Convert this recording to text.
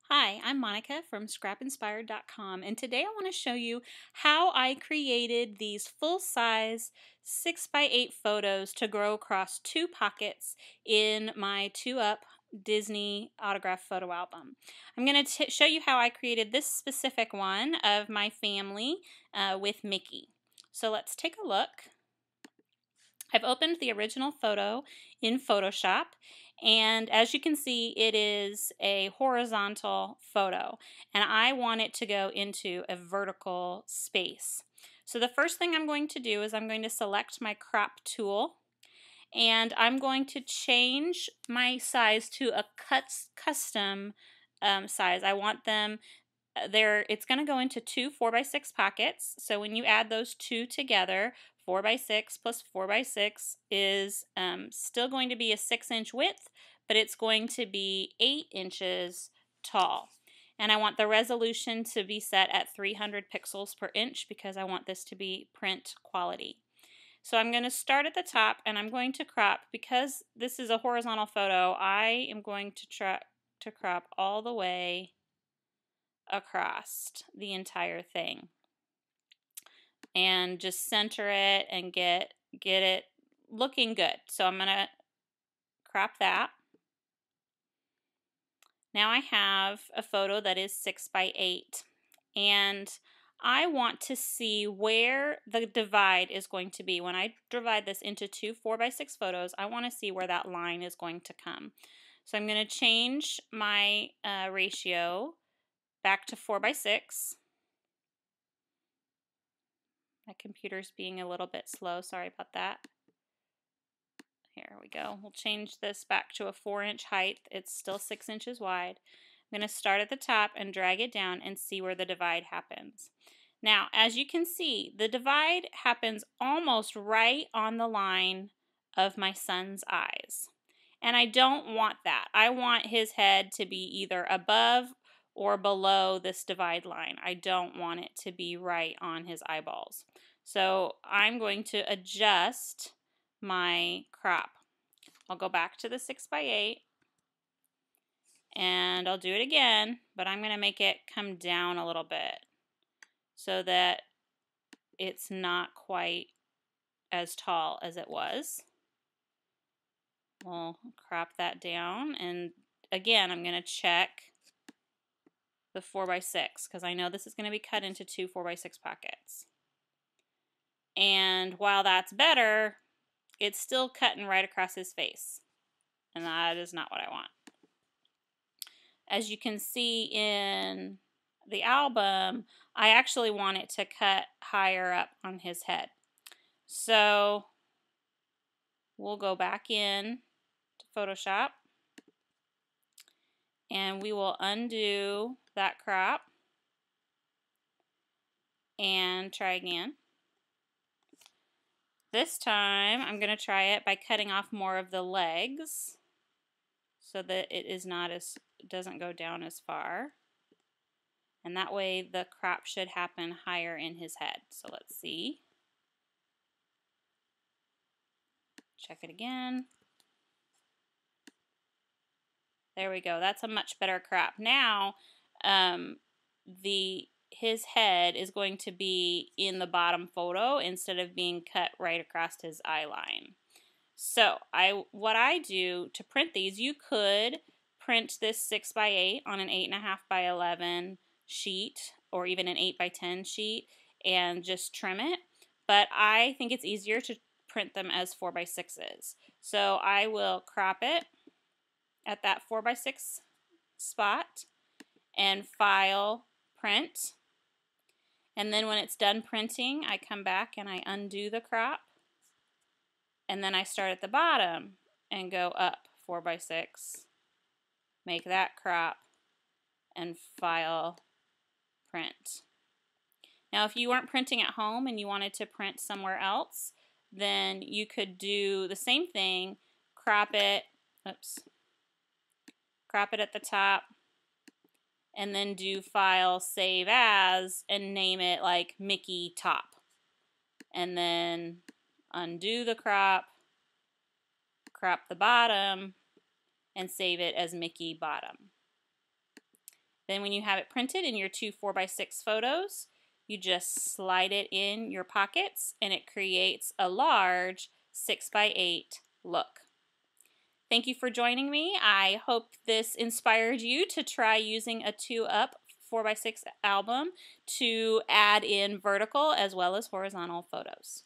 Hi, I'm Monica from scrapinspired.com, and today I want to show you how I created these full-size 6x8 photos to grow across two pockets in my 2-Up Disney autograph photo album. I'm going to show you how I created this specific one of my family with Mickey. So let's take a look. I've opened the original photo in Photoshop, and as you can see, it is a horizontal photo, and I want it to go into a vertical space. So the first thing I'm going to do is I'm going to select my crop tool, and I'm going to change my size to a custom size. I want them it's going to go into two 4x6 pockets. So when you add those two together, 4x6 plus 4x6 is still going to be a 6-inch width, but it's going to be 8 inches tall. And I want the resolution to be set at 300 pixels per inch because I want this to be print quality. So I'm going to start at the top and I'm going to crop. Because this is a horizontal photo, I am going to try to crop all the way across the entire thing and just center it and get it looking good. So I'm going to crop that. Now I have a photo that is 6x8, and I want to see where the divide is going to be. When I divide this into two 4x6 photos, I want to see where that line is going to come. So I'm going to change my ratio back to 4x6. My computer's being a little bit slow, sorry about that. Here we go. We'll change this back to a 4-inch height. It's still 6 inches wide. I'm going to start at the top and drag it down and see where the divide happens. Now, as you can see, the divide happens almost right on the line of my son's eyes. And I don't want that. I want his head to be either above or below this divide line. I don't want it to be right on his eyeballs. So I'm going to adjust my crop. I'll go back to the 6x8 and I'll do it again, but I'm going to make it come down a little bit so that it's not quite as tall as it was. We'll crop that down, and again I'm going to check the 4x6 because I know this is going to be cut into two 4x6 pockets. And while that's better, it's still cutting right across his face, and that is not what I want. As you can see in the album, I actually want it to cut higher up on his head. So we'll go back in to Photoshop and we will undo that crop and try again. This time I'm going to try it by cutting off more of the legs so that it doesn't go down as far. And that way the crop should happen higher in his head. So let's see. Check it again. There we go. That's a much better crop. Now his head is going to be in the bottom photo instead of being cut right across his eye line. So what I do to print these, you could print this 6x8 on an 8.5x11 sheet or even an 8x10 sheet and just trim it. But I think it's easier to print them as 4x6s. So I will crop it at that 4x6 spot and file print. And then when it's done printing, I come back and I undo the crop. And then I start at the bottom and go up 4x6, make that crop, and file print. Now if you weren't printing at home and you wanted to print somewhere else, then you could do the same thing, crop it at the top, and then do file save as and name it like Mickey top. And then undo the crop the bottom, and save it as Mickey bottom. Then when you have it printed in your two 4x6 photos, you just slide it in your pockets and it creates a large 6x8 look. Thank you for joining me. I hope this inspired you to try using a 2-up 4x6 album to add in vertical as well as horizontal photos.